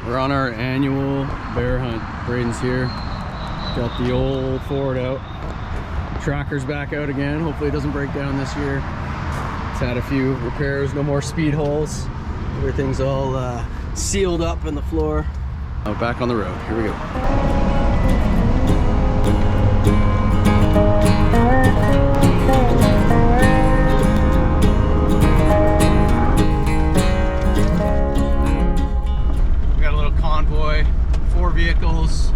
We're on our annual bear hunt. Braden's here. Got the old Ford out. Tracker's back out again. Hopefully it doesn't break down this year. It's had a few repairs, no more speed holes. Everything's all sealed up in the floor. Now back on the road. Here we go. Convoy, 4 vehicles.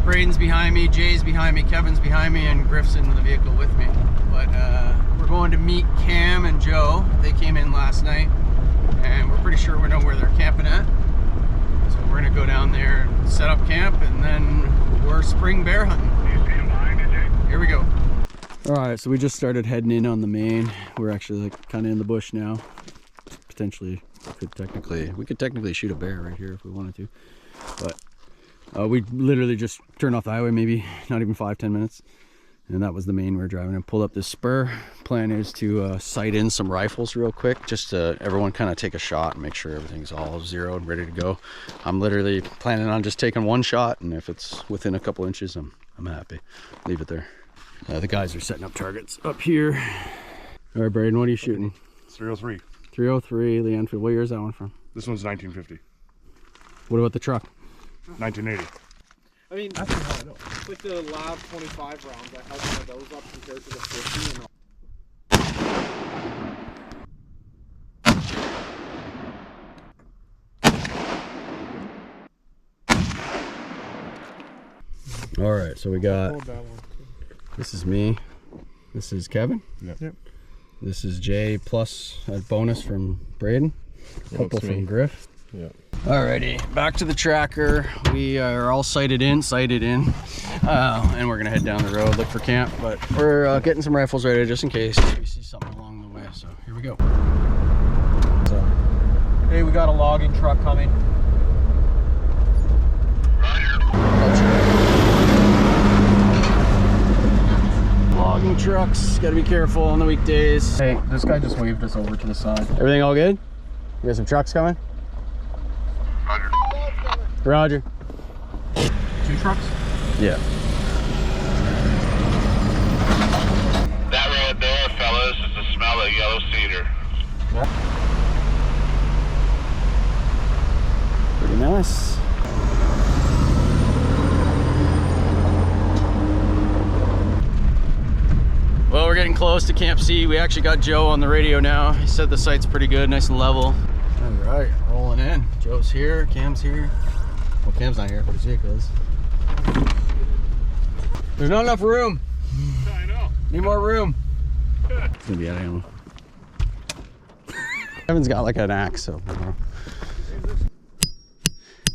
Braden's behind me, Jay's behind me, Kevin's behind me, and Griff's in the vehicle with me. But we're going to meet Cam and Joe. They came in last night, and we're pretty sure we know where they're camping at. So we're gonna go down there and set up camp, and then we're spring bear hunting. Here we go. All right, so we just started heading in on the main. We're actually like kind of in the bush now. Potentially. We could technically shoot a bear right here if we wanted to, but we literally just turned off the highway, maybe not even 5-10 minutes, and that was the main we're driving, and pulled up this spur. Plan is to sight in some rifles real quick, just to everyone kind of take a shot and make sure everything's all zeroed and ready to go. I'm literally planning on just taking one shot, and if it's within a couple inches, I'm happy. Leave it there. The guys are setting up targets up here. All right, Braden, what are you shooting? 303. 303 Lee Enfield. What year is that one from? This one's 1950. What about the truck? 1980. I mean, with the Lab 25 rounds, I held one of those up compared to the 50 and all right, so we got, this is me, this is Kevin. Yep. This is Jay plus a bonus from Braden, a couple from Griff. Yeah. Alrighty, back to the tracker. We are all sighted in, and we're gonna head down the road, look for camp. But we're getting some rifles ready just in case we see something along the way. So here we go. Hey, we got a logging truck coming. Logging trucks, gotta be careful on the weekdays. Hey, this guy just waved us over to the side. Everything all good? You got some trucks coming? Roger. 2 trucks? Yeah. That right there, fellas, is the smell of yellow cedar. Pretty nice. Well, we're getting close to Camp C. We actually got Joe on the radio now. He said the site's pretty good, nice and level. All right, rolling in. Joe's here, Cam's here. Well, Cam's not here, but his vehicle is. There's not enough room. I know. Need more room. It's gonna be out of ammo. Kevin's got like an axe, so.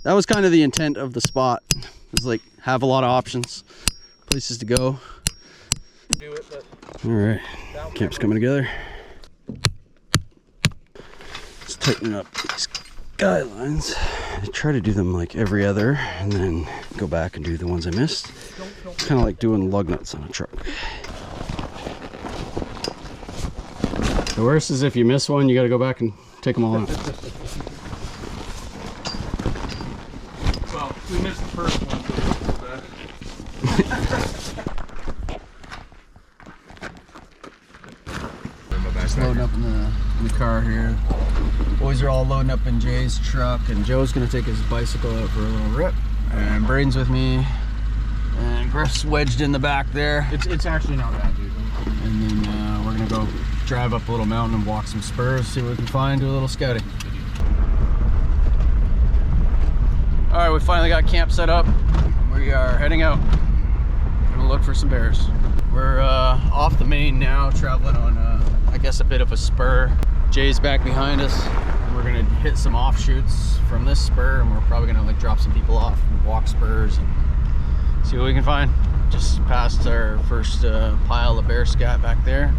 That was kind of the intent of the spot. It was like, have a lot of options, places to go. Do it, but all right, camp's coming together. Let's tighten up these guidelines. I try to do them like every other and then go back and do the ones I missed. Kind of like doing lug nuts on a truck. The worst is if you miss one, you got to go back and take them all out. well, we missed the first one. Loading up in the car here. Boys are all loading up in Jay's truck, and Joe's gonna take his bicycle out for a little rip. And Braden's with me, and Griff's wedged in the back there. It's actually not bad, dude. And then we're gonna go drive up a little mountain and walk some spurs, see what we can find, do a little scouting. All right, we finally got camp set up. We are heading out. Gonna look for some bears. We're off the main now, traveling on I guess a bit of a spur. Jay's back behind us. We're gonna hit some offshoots from this spur, and we're probably gonna like drop some people off and walk spurs and see what we can find. Just past our first pile of bear scat back there.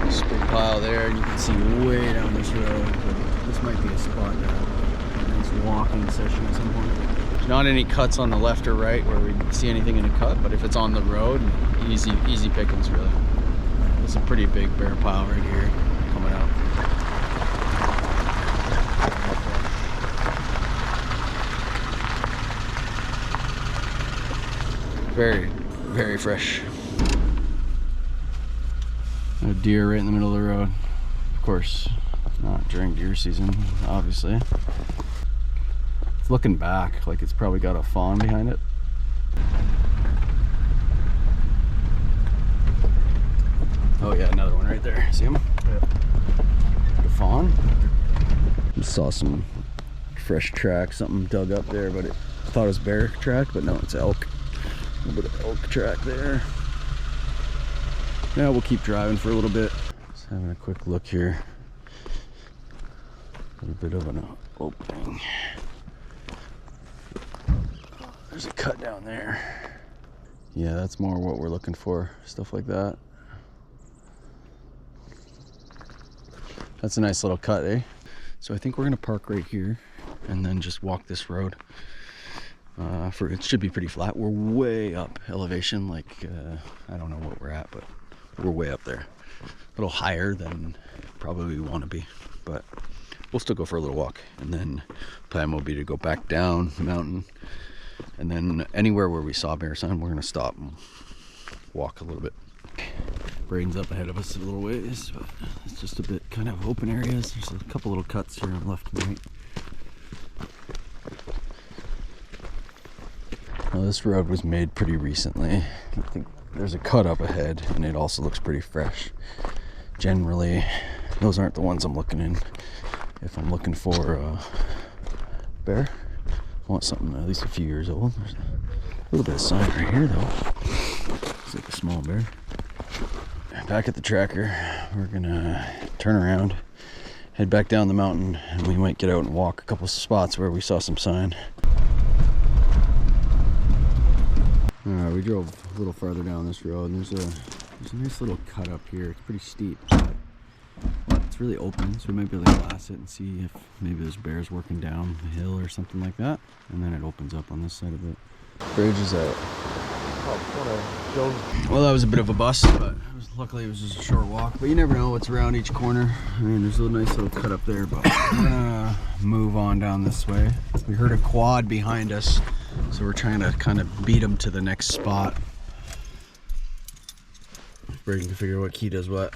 This big pile there, and you can see way down this road. But this might be a spot to have a nice walking session at some point. Not any cuts on the left or right where we see anything in a cut, but if it's on the road, easy pickings really. It's a pretty big bear pile right here coming out. very, very fresh. A deer right in the middle of the road. Of course, not during deer season, obviously. It's looking back like it's probably got a fawn behind it. Oh yeah, another one right there. See him? Yeah. The fawn. Saw some fresh track, something dug up there, but I thought it was bear track, but no, it's elk. A little bit of elk track there. Yeah, we'll keep driving for a little bit. Just having a quick look here. A little bit of an opening. There's a cut down there. Yeah, that's more what we're looking for. Stuff like that. That's a nice little cut, eh? So I think we're gonna park right here and then just walk this road. It should be pretty flat. We're way up elevation, like I don't know what we're at, but we're way up there. A little higher than probably we want to be, but we'll still go for a little walk. And then plan will be to go back down the mountain, and then anywhere where we saw bear sign, we're gonna stop and walk a little bit. Braden's up ahead of us a little ways, but it's just a bit kind of open areas. There's a couple little cuts here on left and right. Now this road was made pretty recently. I think there's a cut up ahead, and it also looks pretty fresh. Generally, those aren't the ones I'm looking in. If I'm looking for a bear, I want something at least a few years old. There's a little bit of sign right here though. Looks like a small bear. Back at the tracker, we're gonna turn around, head back down the mountain, and we might get out and walk a couple spots where we saw some sign. Alright, we drove a little farther down this road, and there's a nice little cut up here. It's pretty steep, but it's really open, so we might be able to glass it and see if maybe there's bears working down the hill or something like that. And then it opens up on this side of it. Bridge is out. Well, that was a bit of a bust, but luckily it was just a short walk. But you never know what's around each corner. I mean, there's a nice little cut up there, but we're gonna move on down this way. We heard a quad behind us, so we're trying to kind of beat him to the next spot. Braden can figure out what key does what.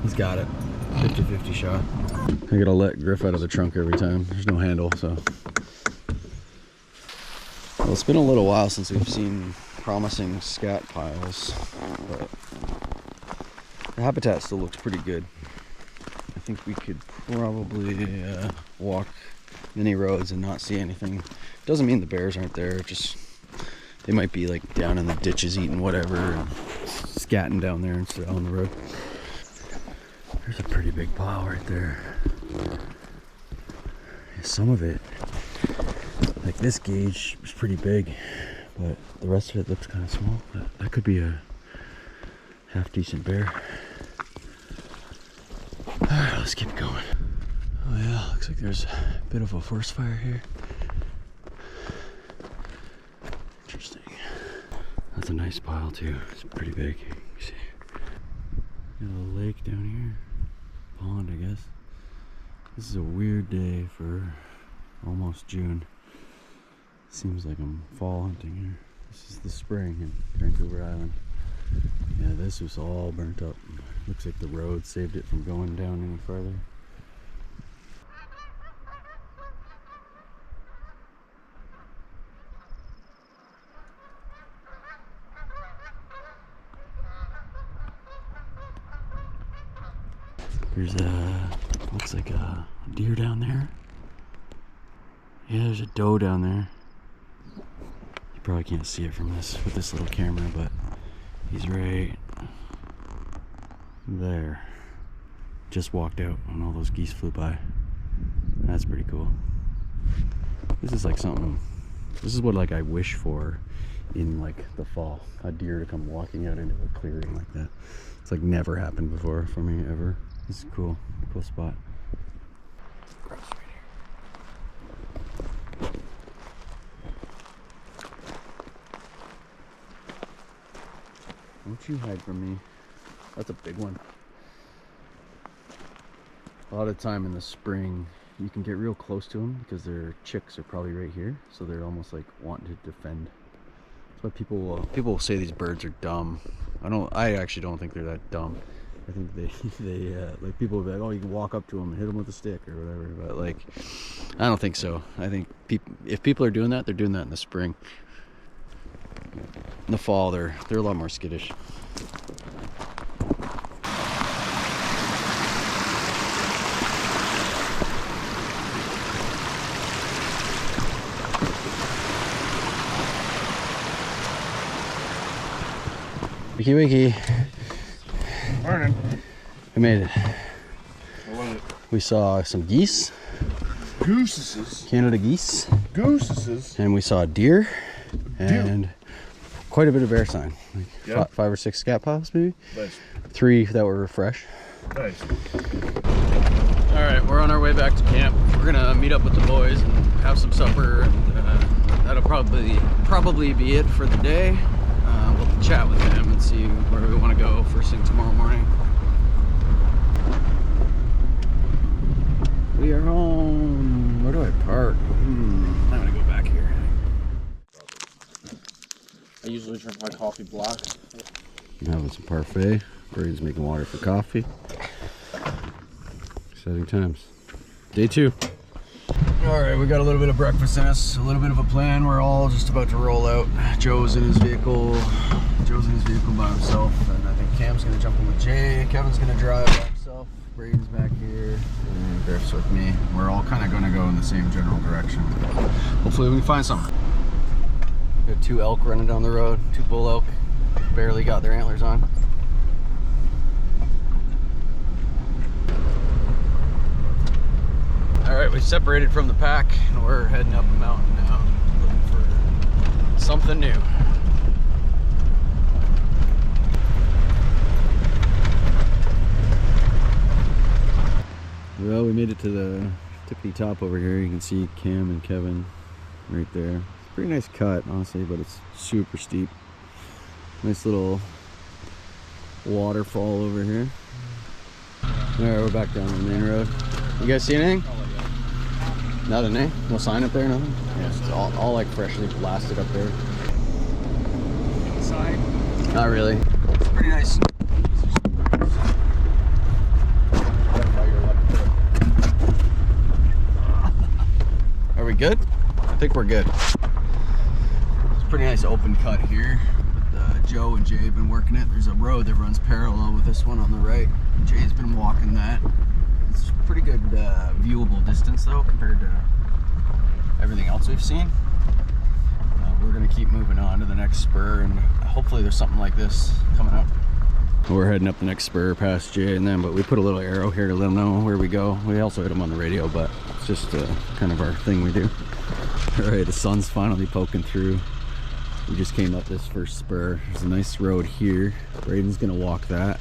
He's got it. 50-50 shot. I gotta let Griff out of the trunk every time. There's no handle, so. Well, it's been a little while since we've seen promising scat piles, but the habitat still looks pretty good. I think we could probably walk many roads and not see anything. Doesn't mean the bears aren't there, just they might be like down in the ditches eating whatever and scatting down there instead of on the road. There's a pretty big pile right there. Some of it, like this gauge, is pretty big, but the rest of it looks kind of small. That could be a half decent bear. Alright, let's keep going. Oh yeah, looks like there's a bit of a forest fire here. Interesting. That's a nice pile too. It's pretty big. You can see. Got a little lake down here. Pond, I guess. This is a weird day for almost June. Seems like I'm fall hunting here. This is the spring in Vancouver Island. Yeah, this was all burnt up. Looks like the road saved it from going down any further. There's looks like a deer down there. Yeah, there's a doe down there. You probably can't see it from this with this little camera, but he's right there. Just walked out when all those geese flew by. That's pretty cool. This is like something, this is what like I wish for in like the fall. A deer to come walking out into a clearing like that. It's like never happened before for me ever. This is cool. Cool spot. Grass right here. Don't you hide from me. That's a big one. A lot of time in the spring you can get real close to them because their chicks are probably right here, so they're almost like wanting to defend. That's why people say these birds are dumb. I actually don't think they're that dumb. I think they like people will be like, oh, you can walk up to them and hit them with a stick or whatever. But like, I don't think so. I think if people are doing that, they're doing that in the spring. In the fall, they're a lot more skittish. Wakey wakey. Morning. We made it. What was it? We saw some geese, Gooses. Canada geese, Gooses. and we saw deer, and quite a bit of bear sign. Like Yeah. 5 or 6 scat piles maybe. Nice. 3 that were fresh. Nice. All right, we're on our way back to camp. We're gonna meet up with the boys and have some supper. And, that'll probably be it for the day. We'll chat with them and see where we want to go first thing tomorrow morning. We are home. Where do I park? I'm gonna go back here. I usually drink my coffee black. Having some parfait. Braden's making water for coffee. Exciting times. Day 2. All right, we got a little bit of breakfast in us, a little bit of a plan. We're all just about to roll out. Joe's in his vehicle. Joe's in his vehicle by himself, and I think Cam's gonna jump in with Jay. Kevin's gonna drive by himself. Braden's back here, and Griff's with me. We're all kind of gonna go in the same general direction. Hopefully we can find something. We got 2 elk running down the road, 2 bull elk. Barely got their antlers on. All right, we separated from the pack and we're heading up a mountain now, looking for something new. Well, we made it to the tippity top over here. You can see Cam and Kevin right there. It's a pretty nice cut, honestly, but it's super steep. Nice little waterfall over here. All right, we're back down the main road. You guys see anything? Nothing, eh? No sign up there, nothing? Yeah, it's all like freshly blasted up there. Sign? Not really. It's pretty nice. Are we good? I think we're good. It's a pretty nice open cut here. Joe and Jay have been working it. There's a road that runs parallel with this one on the right. Jay's been walking that. It's pretty good viewable distance though compared to everything else we've seen. We're gonna keep moving on to the next spur and hopefully there's something like this coming up. We're heading up the next spur past Jay and them, but we put a little arrow here to let them know where we go. We also hit them on the radio, but it's just kind of our thing we do. All right, the sun's finally poking through. We just came up this first spur. There's a nice road here. Braden's gonna walk that.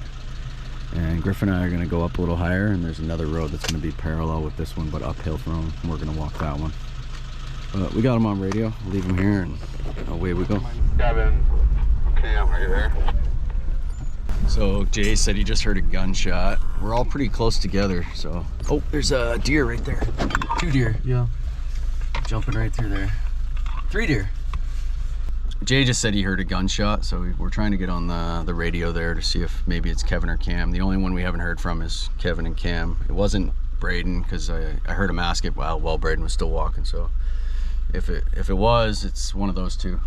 And Griff and I are gonna go up a little higher, and there's another road that's gonna be parallel with this one, but uphill from him. We're gonna walk that one. But we got him on radio. We'll leave him here, and away we go. Kevin, Cam, are you there? So Jay said he just heard a gunshot. We're all pretty close together, so. Oh, there's a deer right there. 2 deer. Yeah. Jumping right through there. 3 deer. Jay just said he heard a gunshot, so we're trying to get on the radio there to see if maybe it's Kevin or Cam. The only one we haven't heard from is Kevin and Cam. It wasn't Braden, because I heard him ask it while Braden was still walking, so if it was, it's one of those 2.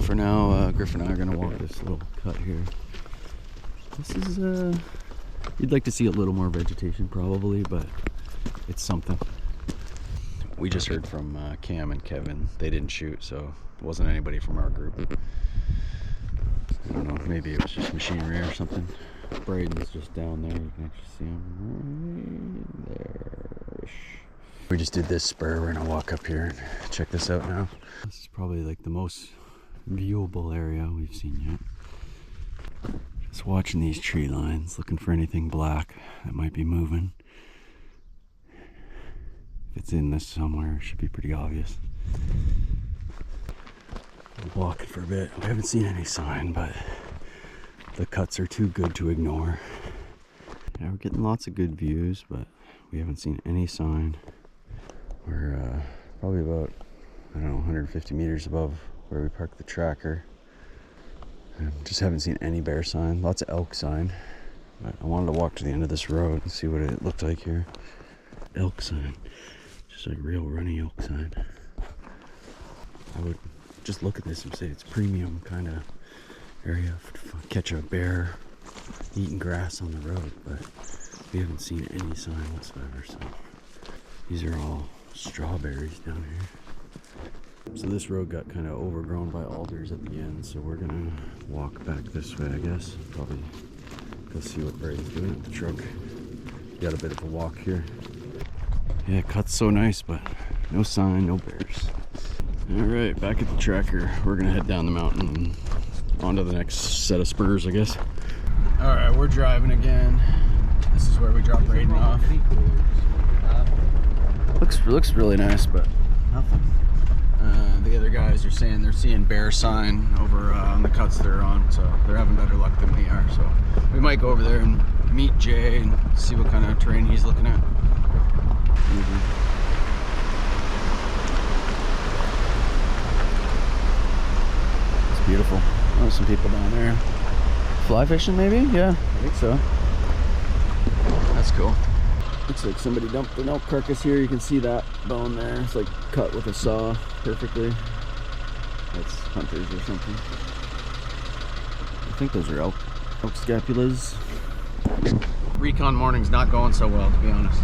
For now, Griff and I are gonna walk this little cut here. This is, you'd like to see a little more vegetation probably, but it's something. We just heard from Cam and Kevin. They didn't shoot, so it wasn't anybody from our group. I don't know, maybe it was just machinery or something. Braden's just down there. You can actually see him right there. We just did this spur. We're gonna walk up here and check this out now. This is probably like the most viewable area we've seen yet. Just watching these tree lines, looking for anything black that might be moving. If it's in this somewhere, it should be pretty obvious. We're walking for a bit. We haven't seen any sign, but the cuts are too good to ignore. Yeah, we're getting lots of good views, but we haven't seen any sign. We're probably about, I don't know, 150 meters above where we parked the tracker. Just haven't seen any bear sign. Lots of elk sign. But I wanted to walk to the end of this road and see what it looked like here. Elk sign. Just like real runny elk sign. I would just look at this and say it's premium kind of area to catch a bear eating grass on the road, but we haven't seen any sign whatsoever. So these are all strawberries down here. So this road got kind of overgrown by alders at the end, so we're gonna walk back this way, I guess. Probably go see what Brady's doing at the truck. Got a bit of a walk here. Yeah, cut's so nice, but no sign, no bears. All right, back at the tracker. We're gonna head down the mountain and on to the next set of spurs, I guess. All right, we're driving again. This is where we drop Braden off. Looks really nice, but nothing. The other guys are saying they're seeing bear sign over on the cuts they're on, so they're having better luck than we are. So we might go over there and meet Jay and see what kind of terrain he's looking at. It's beautiful. Oh, some people down there. Fly fishing maybe? Yeah, I think so. That's cool. Looks like somebody dumped an elk carcass here. You can see that bone there. It's like cut with a saw perfectly. That's hunters or something. I think those are elk scapulas. Recon morning's not going so well, to be honest.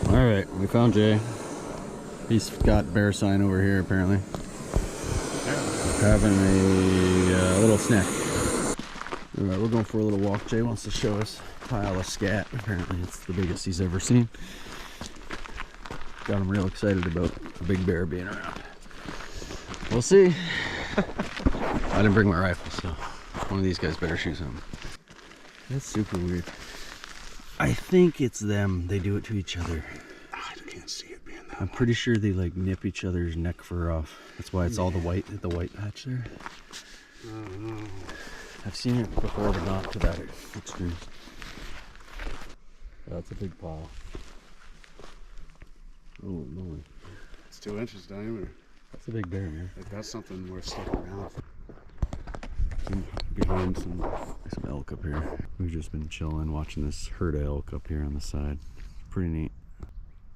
All right, we found Jay. He's got bear sign over here apparently. Having a little snack. All right, we're going for a little walk. Jay wants to show us a pile of scat. Apparently it's the biggest he's ever seen. Got him real excited about a big bear being around. We'll see. I didn't bring my rifle, so one of these guys better shoot something. That's super weird. I think it's them. They do it to each other. I can't see it being that. I'm pretty sure they like nip each other's neck fur off. That's why it's all the white patch there. No. I've seen it before, but not to that extreme. That's a big pile. Oh no. It's 2 inches diameter. That's a big bear, man. Like, that's something worth sticking around for. Behind some elk up here. We've just been chilling, watching this herd of elk up here on the side. Pretty neat.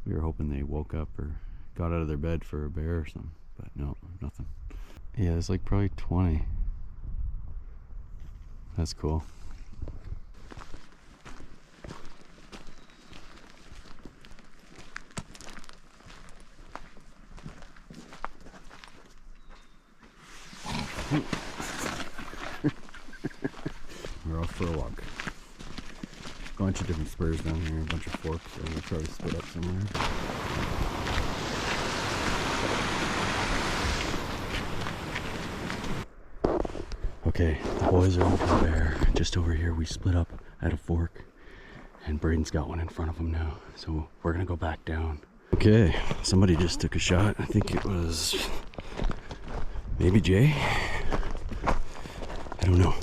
We were hoping they woke up or got out of their bed for a bear or something, but no, nothing. Yeah, there's like probably 20. That's cool. We're off for a walk. Bunch of different spurs down here, a bunch of forks, so we'll try to split up somewhere. Okay, the boys are looking for a bear. Just over here, we split up at a fork, and Braden's got one in front of him now, so we're gonna go back down. Okay, somebody just took a shot. I think it was maybe Jay. I don't know.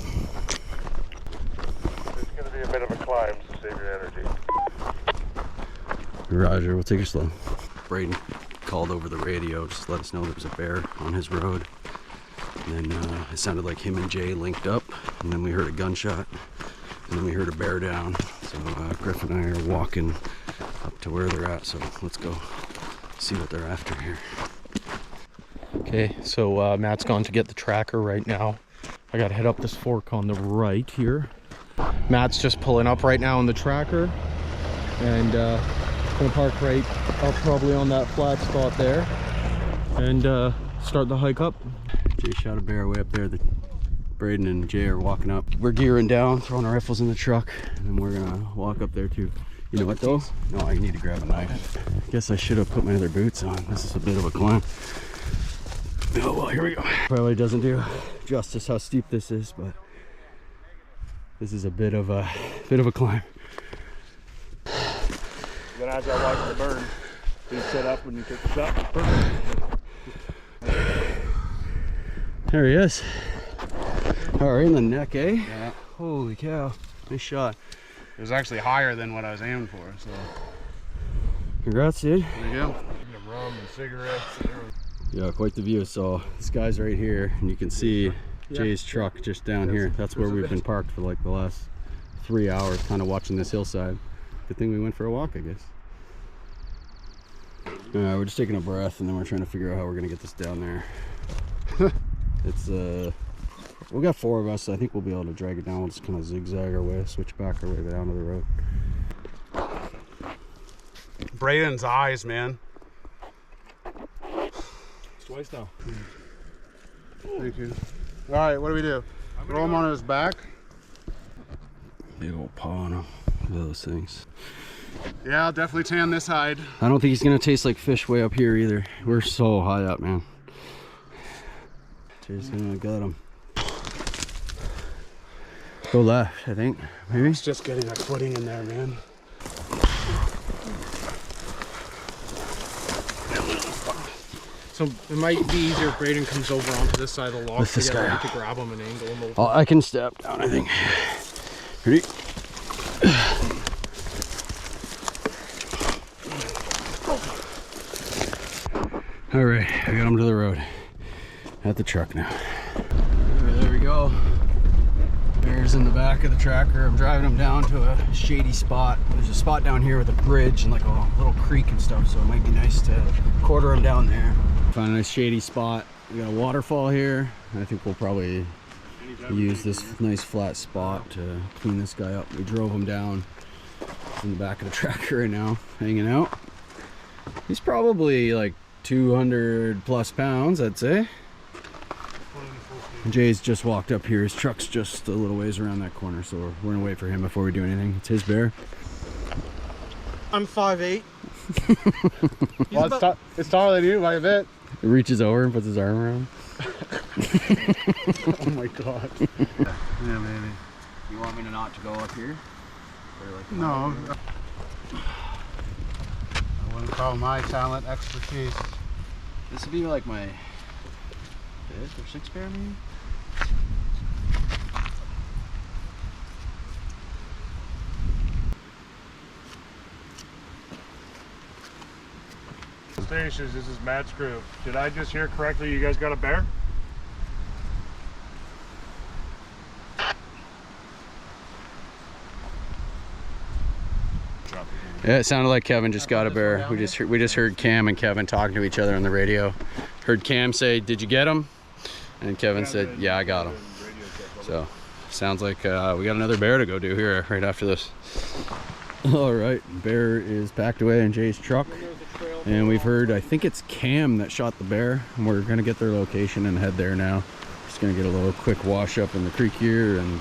It's going to be a bit of a climb, so save your energy. Roger, we'll take it slow. Braden called over the radio, just let us know there was a bear on his road. And then it sounded like him and Jay linked up, and then we heard a gunshot, and then we heard a bear down. So Griff and I are walking up to where they're at, so let's go see what they're after here. Okay, so Matt's gone to get the tracker right now. I gotta head up this fork on the right here. Matt's just pulling up right now on the tracker, and gonna park right up probably on that flat spot there and start the hike up. Jay shot a bear way up there. Braden and Jay are walking up. We're gearing down, throwing our rifles in the truck, and then we're gonna walk up there too. You know what though? No, I need to grab a knife. Guess I should have put my other boots on. This is a bit of a climb. Oh well, here we go. Probably doesn't do justice how steep this is, but this is a bit of a climb. You're going to have to like the burn. You set up when you take the shot. Perfect. There he is. Oh, right in the neck, eh? Yeah. Holy cow. Nice shot. It was actually higher than what I was aiming for, so. Congrats, dude. There you go. rum and cigarettes. Yeah, quite the view. So this guy's right here, and you can see Jay's truck just down here. That's where we've been parked for like the last 3 hours, kind of watching this hillside. Good thing we went for a walk, I guess. We're just taking a breath, and then we're trying to figure out how we're gonna get this down there. It's we got 4 of us, so I think we'll be able to drag it down. We'll just kind of zigzag our way, switch back our way down to the road. Braden's eyes, man. Twice now. Thank you. All right, what do we do? Throw him on his back? Big old paw on him. Look at those things. Yeah, I'll definitely tan this hide. I don't think he's gonna taste like fish way up here either. We're so high up, man. Jay's gonna gut him. Go left, I think. Maybe. It's just getting a footing in there, man. So it might be easier if Braden comes over onto this side of the log Lift this guy up. to grab him and angle him over. Oh, I can step down, I think. Ready? All right, I got him to the road. At the truck now. There we go. Bear's in the back of the tractor. I'm driving him down to a shady spot. There's a spot down here with a bridge and like a little creek and stuff, so it might be nice to quarter him down there. Find a nice shady spot. We got a waterfall here. I think we'll probably use this nice flat spot to clean this guy up. We drove him down. He's in the back of the tractor right now, hanging out. He's probably like 200 plus pounds, I'd say. Jay's just walked up here. His truck's just a little ways around that corner, so we're gonna wait for him before we do anything. It's his bear. I'm 5'8". Well, it's taller than you by a bit. He reaches over and puts his arm around. Oh my god. Yeah, baby. You want me to not to go up here? No. I wouldn't call my talent expertise. This would be like my 5th or 6th bear, maybe? Stations, this is Matt's crew. Did I just hear correctly you guys got a bear? Yeah, it sounded like Kevin just got a bear. We just heard Cam and Kevin talking to each other on the radio. Heard Cam say, "Did you get him?" And Kevin said, "Yeah, I got him." So sounds like we got another bear to go do here right after this. All right, bear is packed away in Jay's truck, and we've heard, I think it's Cam that shot the bear, and we're gonna get their location and head there now. Just gonna get a little quick wash up in the creek here, and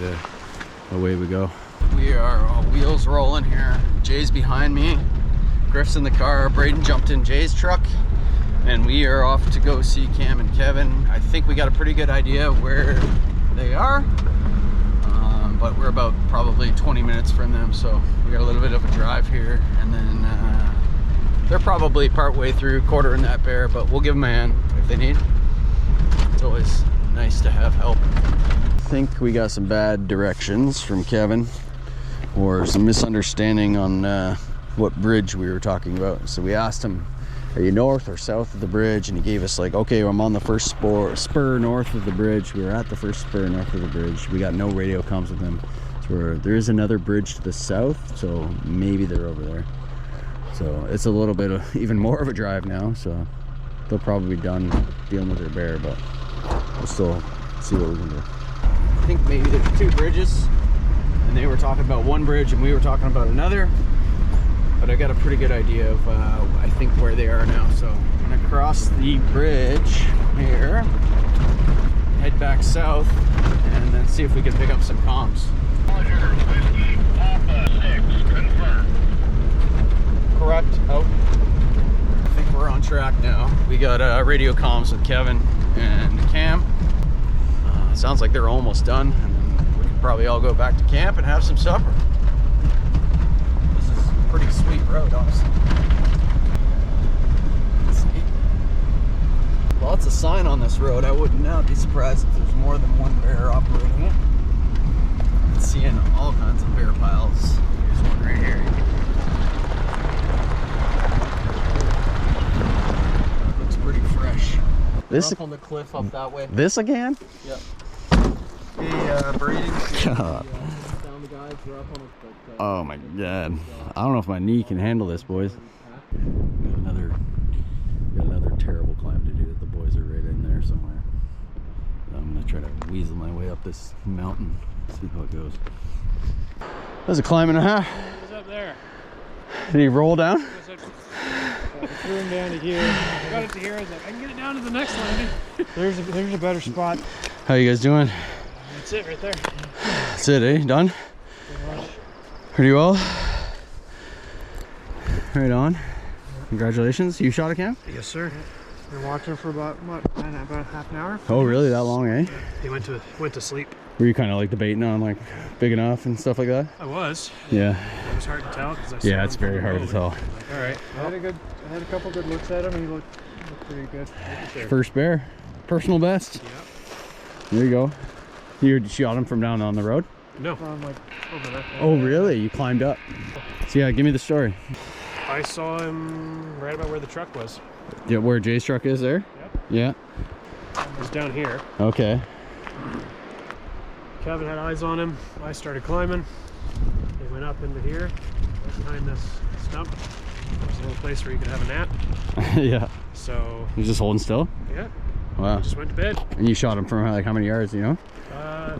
away we go. We are wheels rolling here. Jay's behind me, Griff's in the car, Braden jumped in Jay's truck, and we are off to go see Cam and Kevin. I think we got a pretty good idea where they are, but we're about probably 20 minutes from them, so we got a little bit of a drive here, and then they're probably part way through quartering that bear, but we'll give them a hand if they need. It's always nice to have help. I think we got some bad directions from Kevin, or some misunderstanding on what bridge we were talking about. So we asked him, are you north or south of the bridge? And he gave us like, okay, I'm on the first spur north of the bridge. We were at the first spur north of the bridge. We got no radio comms with him. So there is another bridge to the south, so maybe they're over there. So it's a little bit of even more of a drive now, so they'll probably be done dealing with their bear, but we'll still see what we can do. I think maybe there's 2 bridges, and they were talking about one bridge and we were talking about another, but I got a pretty good idea of I think where they are now. So I'm gonna cross the bridge here, head back south, and then see if we can pick up some comms. Correct, out. I think we're on track now. We got radio comms with Kevin and Cam. Sounds like they're almost done, and then we can probably all go back to camp and have some supper. This is a pretty sweet road, honestly. Lots of sign on this road. I would not be surprised if there's more than one bear operating it. I'm seeing all kinds of bear piles. Here's one right here. This up on the cliff up that way. this again? Yep. Hey, Braden. God. Found the guys. We're up on it. Oh my god. I don't know if my knee can handle this, boys. Got another terrible climb to do. The boys are right in there somewhere. I'm gonna try to weasel my way up this mountain, see how it goes. That was a climb and a half. It was up there. Did he roll down? I threw him down to here. I got it to here. I was like, I can get it down to the next landing. There's a better spot. How you guys doing? That's it right there. That's it, eh? Done? Pretty well. Right on. Congratulations. You shot a cam? Yes, sir. Been watching for about half an hour. Oh, really? That long, eh? He went to sleep. Were you kind of like debating on like big enough and stuff like that? I was. Yeah. It was hard to tell because I saw Yeah, it's him very from the hard to road. tell. Like, all right. I had a couple good looks at him. He looked pretty good. First bear, personal best. Yeah. There you go. You shot him from down on the road? No. I'm like over there. Oh, really? You climbed up? So yeah, give me the story. I saw him right about where the truck was. Yeah, where Jay's truck is there? Yep. Yeah. It was down here. Okay. Kevin had eyes on him. I started climbing. They went up into here, right behind this stump. There's a little place where you could have a nap. Yeah. So, You're just holding still? yeah, Wow. just went to bed. And you shot him from like how many yards, you know?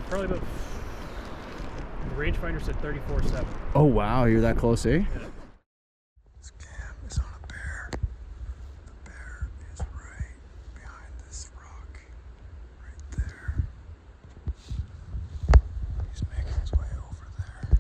Probably about, the rangefinder said 34.7. Oh wow, you're that close, eh? Yeah. This cam is on a bear. The bear is right behind this rock. Right there. He's making his way over there.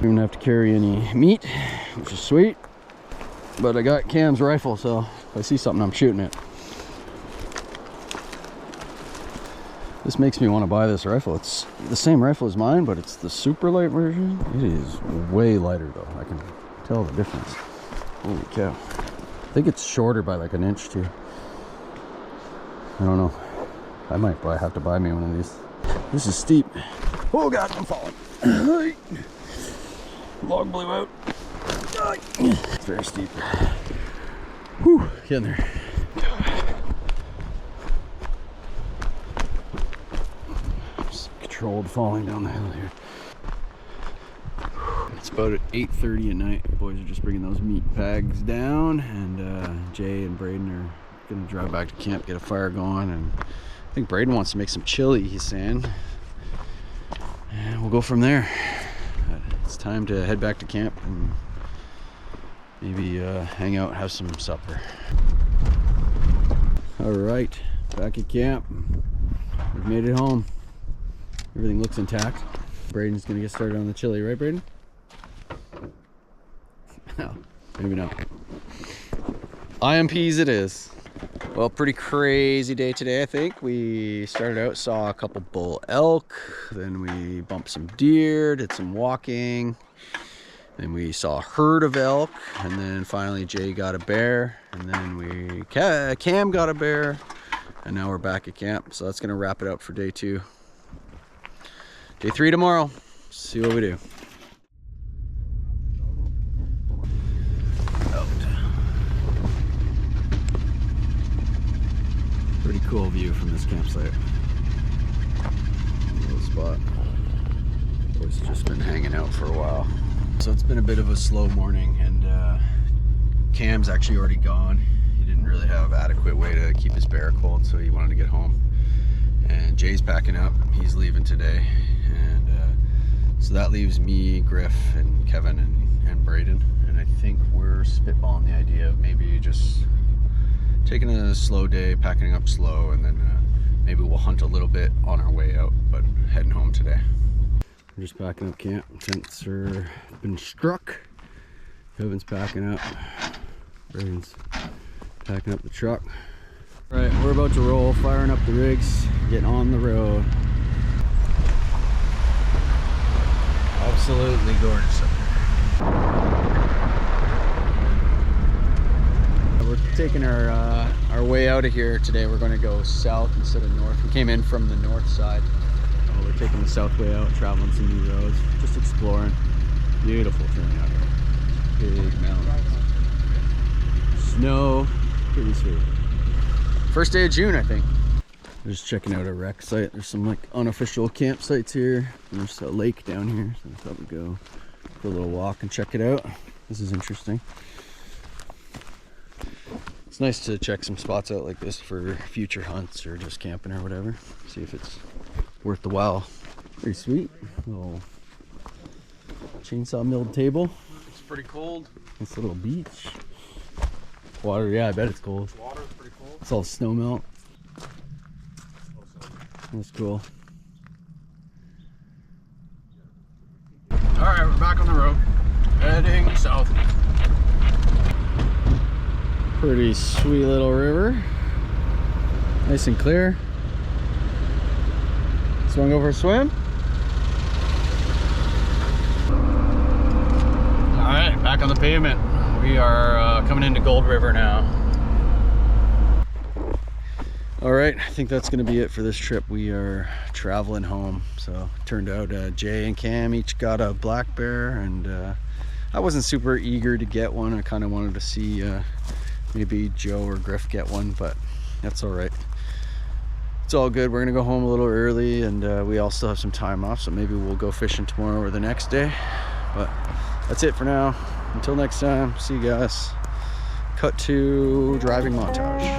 Don't have to carry any meat, which is sweet. But I got Cam's rifle, so if I see something, I'm shooting it. This makes me want to buy this rifle. It's the same rifle as mine, but it's the super light version. It is way lighter though. I can tell the difference. Holy cow. I think it's shorter by like an inch too. I don't know. I might have to buy me one of these. This is steep. Oh God, I'm falling. Log blew out. It's very steep. Whew, get in there. Just controlled falling down the hill here. It's about at 8:30 at night. The boys are just bringing those meat bags down, and Jay and Braden are gonna drive back to camp, get a fire going, and I think Braden wants to make some chili, he's saying. And we'll go from there. It's time to head back to camp and maybe hang out, have some supper. All right, back at camp. We've made it home. Everything looks intact. Braden's gonna get started on the chili, right, Braden? No, maybe not. IMPs it is. Well, pretty crazy day today, I think. We started out, saw a couple bull elk, then we bumped some deer, did some walking, then we saw a herd of elk, and then finally Jay got a bear, and then Cam got a bear, and now we're back at camp. So that's gonna wrap it up for day 2. Day 3 tomorrow. See what we do. Pretty cool view from this campsite. Little spot. Boys have just been hanging out for a while. So it's been a bit of a slow morning, and Cam's actually already gone. He didn't really have adequate way to keep his bear cold, so he wanted to get home. And Jay's packing up. He's leaving today. And so that leaves me, Griff, and Kevin, and Braden. And I think we're spitballing the idea of maybe just taking a slow day, packing up slow, and then maybe we'll hunt a little bit on our way out, but heading home today. We're just packing up camp. Tents are been struck. Kevin's packing up. Braden's packing up the truck. All right, we're about to roll, firing up the rigs, getting on the road. absolutely gorgeous up there. We're taking our way out of here today. We're going to go south instead of north. We came in from the north side. Oh, we're taking the south way out, traveling some new roads, just exploring. Beautiful terrain out here. Big mountains. Snow, pretty sweet. First day of June, I think. We're just checking out a wreck site. There's some like unofficial campsites here. There's a lake down here, so I thought we'd go for a little walk and check it out. This is interesting. It's nice to check some spots out like this for future hunts or just camping or whatever. See if it's worth the while. Pretty sweet. Little chainsaw milled table. It's pretty cold. This little beach. Water, yeah, I bet it's cold. Water's pretty cold. It's all snow melt. That's cool. All right, we're back on the road, heading south. Pretty sweet little river. Nice and clear. Just wanna go for a swim? All right, back on the pavement. We are coming into Gold River now. All right, I think that's gonna be it for this trip. We are traveling home. So it turned out Jay and Cam each got a black bear, and I wasn't super eager to get one. I kind of wanted to see maybe Joe or Griff get one, but that's all right. It's all good. We're gonna go home a little early, and we all still have some time off, so maybe we'll go fishing tomorrow or the next day. But that's it for now. Until next time, see you guys. Cut to driving montage.